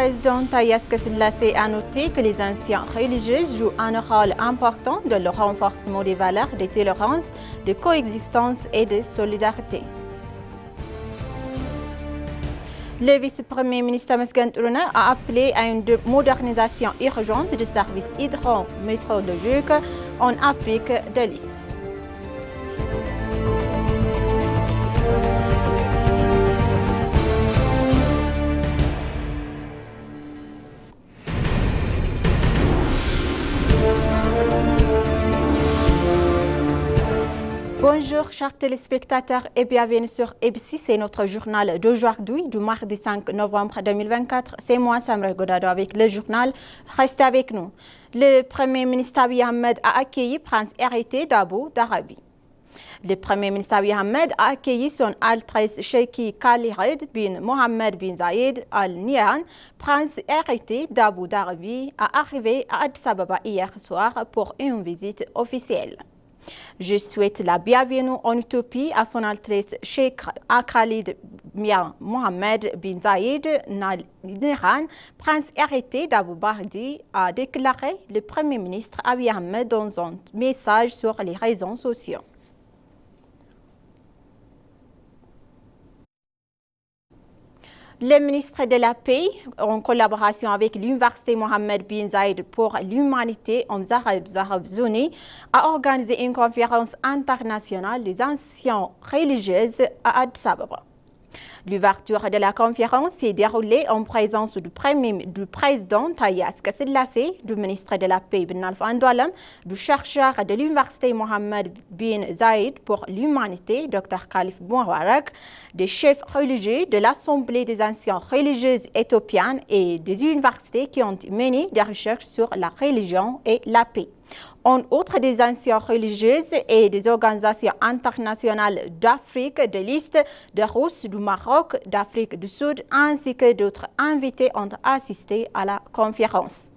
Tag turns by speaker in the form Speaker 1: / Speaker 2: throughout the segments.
Speaker 1: président Tayaska Selassie a noté que les anciens religieux jouent un rôle important dans le renforcement des valeurs de tolérance, de coexistence et de solidarité. Le vice-premier ministre Mesgan Touruna a appelé à une modernisation urgente des services hydrométéorologiques en Afrique de l'Est. Bonjour chers téléspectateurs et bienvenue sur ABC, c'est notre journal d'aujourd'hui, du mardi 5 novembre 2024. C'est moi Samra Godado avec le journal. Restez avec nous. Le Premier ministre Abiy Ahmed a accueilli Prince héritier d'Abu Dhabi. Le Premier ministre Abiy Ahmed a accueilli son Altesse Sheikh Khalid bin Mohammed bin Zayed Al Nahyan, Prince héritier d'Abu Dhabi, a arrivé à Addis Ababa hier soir pour une visite officielle. Je souhaite la bienvenue en Éthiopie à son Altesse Sheikh Khalid bin Mohammed bin Zayed Al Nahyan, Prince héritier d'Abu Dhabi, a déclaré le Premier ministre Abiy Ahmed dans un message sur les réseaux sociaux. Le ministre de la Paix, en collaboration avec l'Université Mohammed bin Zayed pour l'humanité aux Arabes Unis, a organisé une conférence internationale des anciens religieuses à Addis Ababa. L'ouverture de la conférence s'est déroulée en présence du président Tayaska Selassie, du ministre de la Paix Ben Alpha Ndoualam, du chercheur de l'Université Mohammed bin Zayed pour l'humanité Dr Khalif Moubarak, des chefs religieux de l'Assemblée des anciens religieuses éthiopiennes et des universités qui ont mené des recherches sur la religion et la paix. En outre, des anciens religieuses et des organisations internationales d'Afrique de l'Est, de Russie, du Maroc, d'Afrique du Sud, ainsi que d'autres invités ont assisté à la conférence.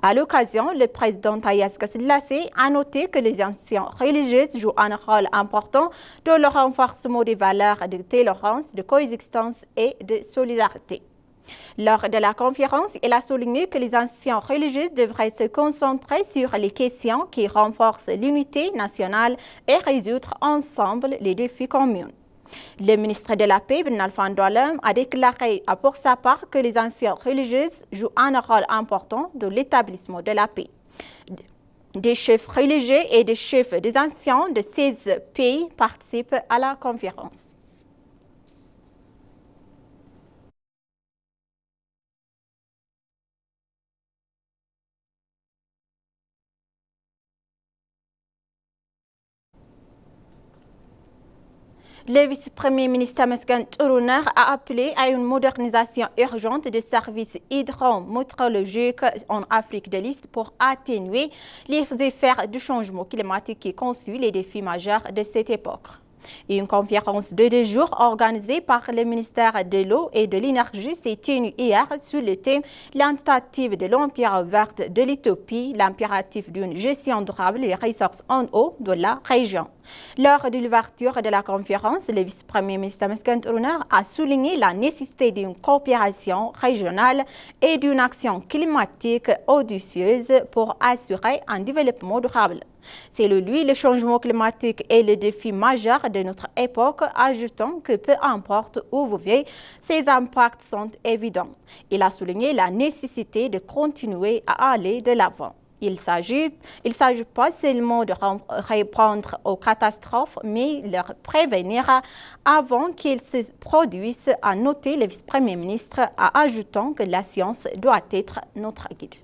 Speaker 1: À l'occasion, le président Tayaska Selassie a noté que les anciens religieuses jouent un rôle important dans le renforcement des valeurs de tolérance, de coexistence et de solidarité. Lors de la conférence, il a souligné que les anciens religieux devraient se concentrer sur les questions qui renforcent l'unité nationale et résoudre ensemble les défis communs. Le ministre de la Paix, Ben Alpha Ndoualam, a déclaré pour sa part que les anciens religieux jouent un rôle important dans l'établissement de la paix. Des chefs religieux et des chefs des anciens de 16 pays participent à la conférence. Le vice-premier ministre Mesgan Touruna a appelé à une modernisation urgente des services hydrométéorologiques en Afrique de l'Est pour atténuer les effets du changement climatique qui constituent les défis majeurs de cette époque. Une conférence de 2 jours organisée par le ministère de l'Eau et de l'Énergie s'est tenue hier sur le thème « L'intentative de l'Empire vert de l'Éthiopie, l'impératif d'une gestion durable des ressources en eau de la région ». Lors de l'ouverture de la conférence, le vice-premier ministre Mesgan Touruna a souligné la nécessité d'une coopération régionale et d'une action climatique audacieuse pour assurer un développement durable. Selon lui, le changement climatique est le défi majeur de notre époque, ajoutant que peu importe où vous vivez, ces impacts sont évidents. Il a souligné la nécessité de continuer à aller de l'avant. Il ne s'agit pas seulement de répondre aux catastrophes, mais de les prévenir avant qu'elles se produisent, a noté le vice-premier ministre, en ajoutant que la science doit être notre guide.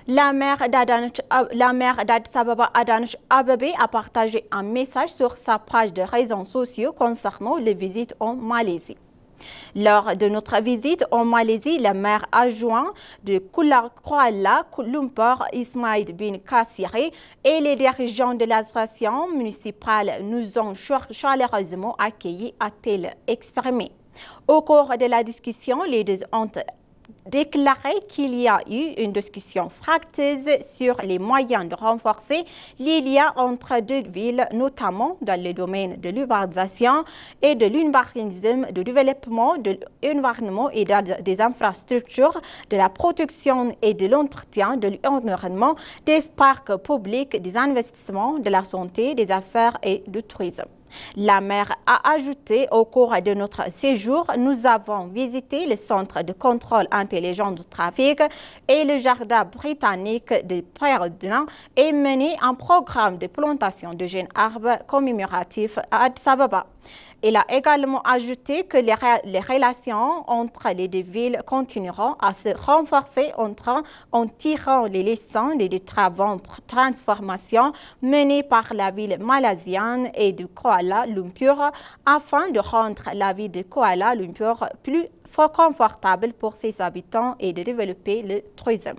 Speaker 1: La maire d'Addis Ababa, Adanech Abebe, a partagé un message sur sa page de réseaux sociaux concernant les visites en Malaisie. Lors de notre visite en Malaisie, le maire adjoint de Kuala Lumpur, Ismail bin Kassiri, et les dirigeants de l'association municipale nous ont chaleureusement accueillis, a-t-il exprimé. Au cours de la discussion, les deux ont déclaré qu'il y a eu une discussion fructueuse sur les moyens de renforcer les liens entre deux villes, notamment dans le domaine de l'urbanisation et de l'urbanisme, du développement de l'environnement et des infrastructures, de la protection et de l'entretien de l'environnement, des parcs publics, des investissements, de la santé, des affaires et du tourisme. La maire a ajouté au cours de notre séjour, nous avons visité le centre de contrôle intelligent du trafic et le jardin britannique de Perdna et mené un programme de plantation de jeunes arbres commémoratifs à Addis Ababa. Il a également ajouté que les relations entre les deux villes continueront à se renforcer en tirant les leçons des travaux de transformation menés par la ville malaisienne et de Kuala Lumpur afin de rendre la ville de Kuala Lumpur plus confortable pour ses habitants et de développer le tourisme.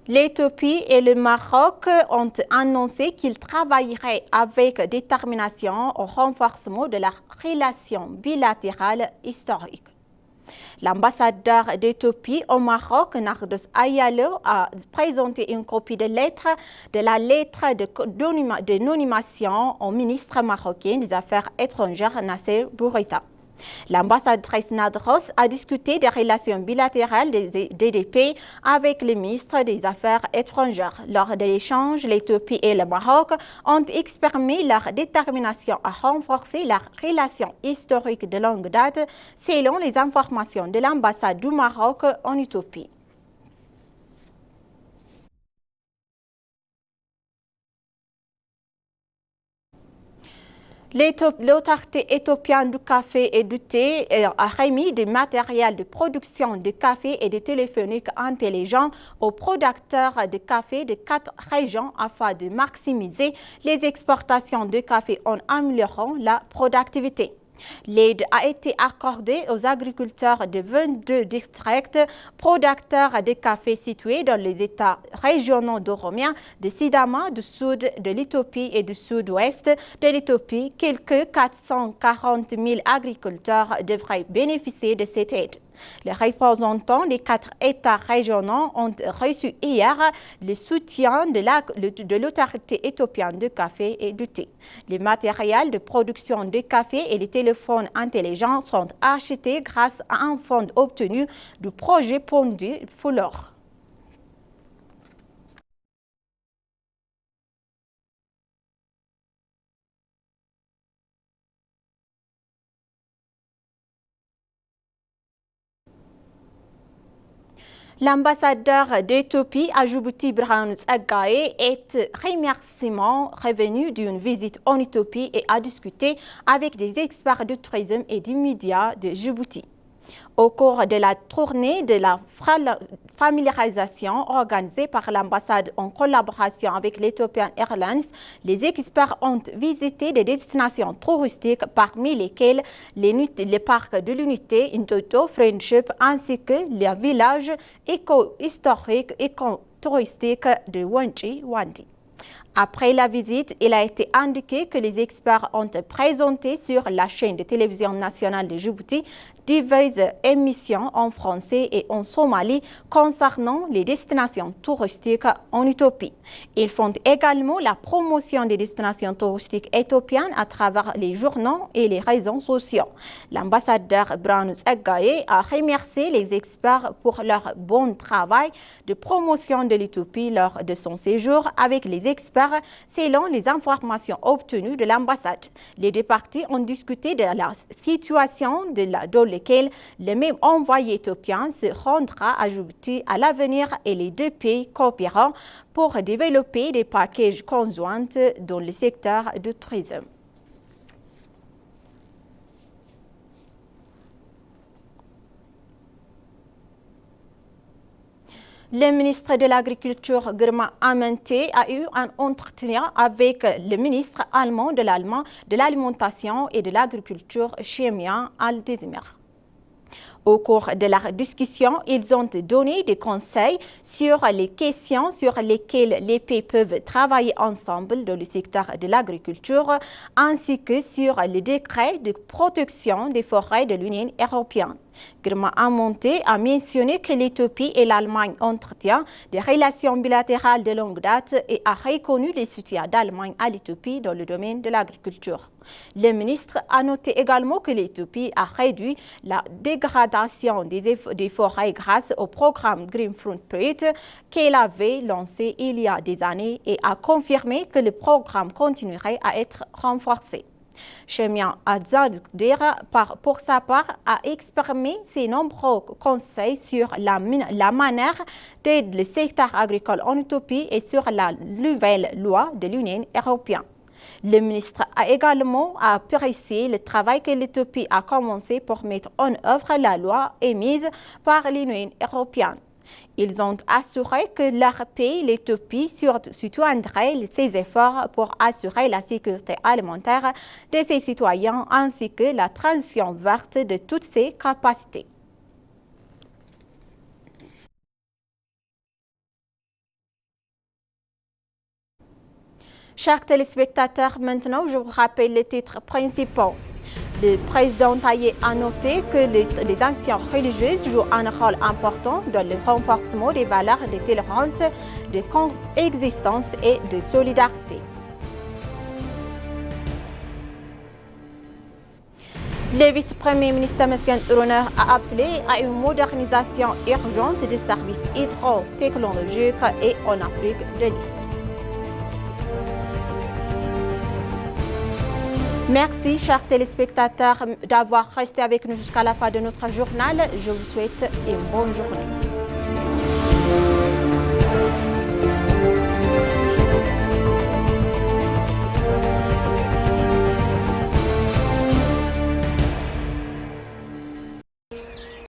Speaker 1: L'Éthiopie et le Maroc ont annoncé qu'ils travailleraient avec détermination au renforcement de la relation bilatérale historique. L'ambassadeur d'Éthiopie au Maroc, Nardos Ayalo, a présenté une copie de la lettre de nomination au ministre marocain des Affaires étrangères, Nasser Bourita. L'ambassadrice Nardos a discuté des relations bilatérales des deux pays avec le ministre des Affaires étrangères. Lors de l'échange, l'Éthiopie et le Maroc ont exprimé leur détermination à renforcer leur relation historique de longue date, selon les informations de l'ambassade du Maroc en Éthiopie. L'autorité éthiopienne du café et du thé a remis des matériels de production de café et de téléphoniques intelligents aux producteurs de café de 4 régions afin de maximiser les exportations de café en améliorant la productivité. L'aide a été accordée aux agriculteurs de 22 districts producteurs de café situés dans les États régionaux d'Oromia, de Sidama, du sud de l'Éthiopie et du sud-ouest de l'Éthiopie. Quelques 440 000 agriculteurs devraient bénéficier de cette aide. Les représentants des 4 États régionaux ont reçu hier le soutien de l'autorité éthiopienne de café et du thé. Les matériels de production de café et les téléphones intelligents sont achetés grâce à un fonds obtenu du projet Pondu Fulor. L'ambassadeur d'Éthiopie à Djibouti, Birhanu Tsaggaye, est remerciement revenu d'une visite en Éthiopie et a discuté avec des experts de tourisme et des médias de Djibouti. Au cours de la tournée de la familiarisation organisée par l'ambassade en collaboration avec l'Ethiopian Airlines, les experts ont visité des destinations touristiques parmi lesquelles les parcs de l'unité Ntoto Friendship ainsi que les villages éco-historiques et touristiques de Wanchi Wandi. Après la visite, il a été indiqué que les experts ont présenté sur la chaîne de télévision nationale de Djibouti diverses émissions en français et en Somalie concernant les destinations touristiques en Éthiopie. Ils font également la promotion des destinations touristiques éthiopiennes à travers les journaux et les réseaux sociaux. L'ambassadeur Birhanu Tsaggaye a remercié les experts pour leur bon travail de promotion de l'Éthiopie lors de son séjour avec les experts selon les informations obtenues de l'ambassade. Les deux parties ont discuté de la situation dans laquelle le même envoyé éthiopien se rendra à Djibouti à l'avenir et les deux pays coopéreront pour développer des packages conjoints dans le secteur du tourisme. Le ministre de l'Agriculture, Girma Amanté, a eu un entretien avec le ministre allemand de l'Alimentation et de l'Agriculture, Shemya Al-Dizmir. Au cours de la discussion, ils ont donné des conseils sur les questions sur lesquelles les pays peuvent travailler ensemble dans le secteur de l'agriculture, ainsi que sur les décrets de protection des forêts de l'Union européenne. Girma Amonte a mentionné que l'Éthiopie et l'Allemagne entretiennent des relations bilatérales de longue date et a reconnu le soutien d'Allemagne à l'Éthiopie dans le domaine de l'agriculture. Le ministre a noté également que l'Éthiopie a réduit la dégradation des forêts grâce au programme Green Front Project qu'elle avait lancé il y a des années et a confirmé que le programme continuerait à être renforcé. Chemien Azadder, pour sa part, a exprimé ses nombreux conseils sur la manière d'aider le secteur agricole en Éthiopie et sur la nouvelle loi de l'Union européenne. Le ministre a également apprécié le travail que l'Éthiopie a commencé pour mettre en œuvre la loi émise par l'Union européenne. Ils ont assuré que leur pays, l'Éthiopie, soutiendrait ses efforts pour assurer la sécurité alimentaire de ses citoyens ainsi que la transition verte de toutes ses capacités. Chers téléspectateurs, maintenant je vous rappelle les titres principaux. Le président Taye a noté que les anciens religieux jouent un rôle important dans le renforcement des valeurs de tolérance, de coexistence et de solidarité. Le vice-premier ministre Mesken Turuner a appelé à une modernisation urgente des services hydrotechnologiques et en Afrique de l'Est. Merci, chers téléspectateurs, d'avoir resté avec nous jusqu'à la fin de notre journal. Je vous souhaite une bonne journée.